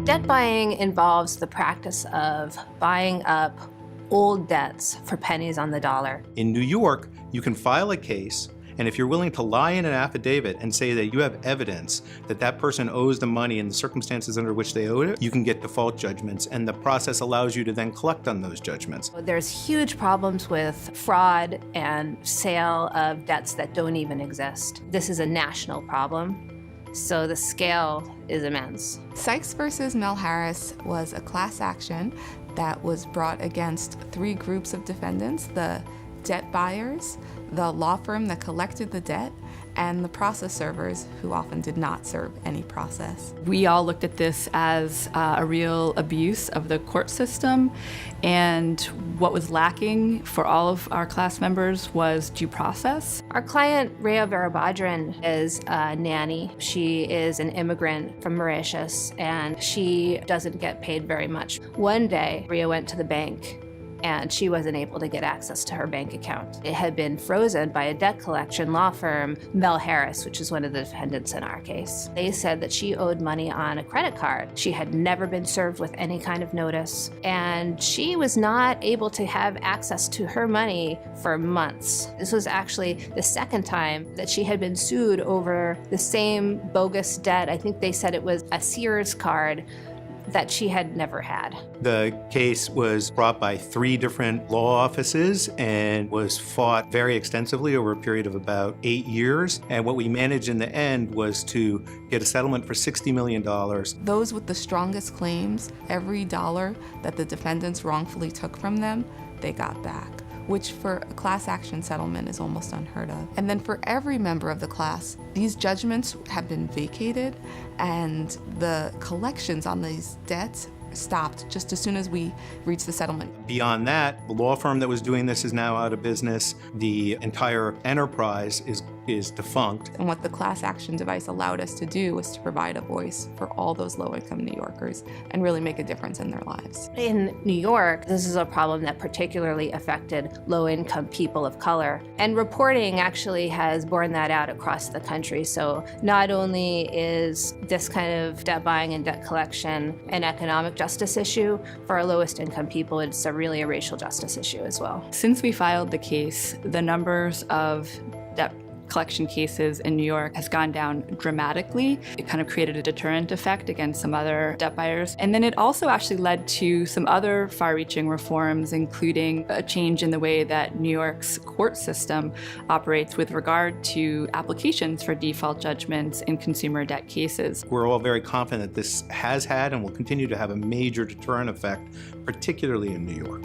Debt buying involves the practice of buying up old debts for pennies on the dollar. In New York, you can file a case, and if you're willing to lie in an affidavit and say that you have evidence that that person owes the money in the circumstances under which they owed it, you can get default judgments, and the process allows you to then collect on those judgments. There's huge problems with fraud and sale of debts that don't even exist. This is a national problem, so the scale is immense. Sykes versus Mel Harris was a class action that was brought against 3 groups of defendants: the debt buyers, the law firm that collected the debt, and the process servers, who often did not serve any process. We all looked at this as a real abuse of the court system, and what was lacking for all of our class members was due process. Our client, Rhea Virabhadran, is a nanny. She is an immigrant from Mauritius, and she doesn't get paid very much. One day, Rhea went to the bank, and she wasn't able to get access to her bank account. It had been frozen by a debt collection law firm, Mel Harris, which is one of the defendants in our case. They said that she owed money on a credit card. She had never been served with any kind of notice, and she was not able to have access to her money for months. This was actually the second time that she had been sued over the same bogus debt. I think they said it was a Sears card that she had never had. The case was brought by 3 different law offices and was fought very extensively over a period of about 8 years. And what we managed in the end was to get a settlement for $60 million. Those with the strongest claims, every dollar that the defendants wrongfully took from them, they got back, which for a class action settlement is almost unheard of. And then for every member of the class, these judgments have been vacated, and the collections on these debts stopped just as soon as we reached the settlement. Beyond that, the law firm that was doing this is now out of business. The entire enterprise is defunct. And what the class action device allowed us to do was to provide a voice for all those low-income New Yorkers and really make a difference in their lives. In New York, this is a problem that particularly affected low-income people of color. And reporting actually has borne that out across the country. So not only is this kind of debt buying and debt collection an economic justice issue for our lowest income people, it's really a racial justice issue as well. Since we filed the case, the numbers of debt collection cases in New York has gone down dramatically. It kind of created a deterrent effect against some other debt buyers. And then it also actually led to some other far-reaching reforms, including a change in the way that New York's court system operates with regard to applications for default judgments in consumer debt cases. We're all very confident that this has had and will continue to have a major deterrent effect, particularly in New York.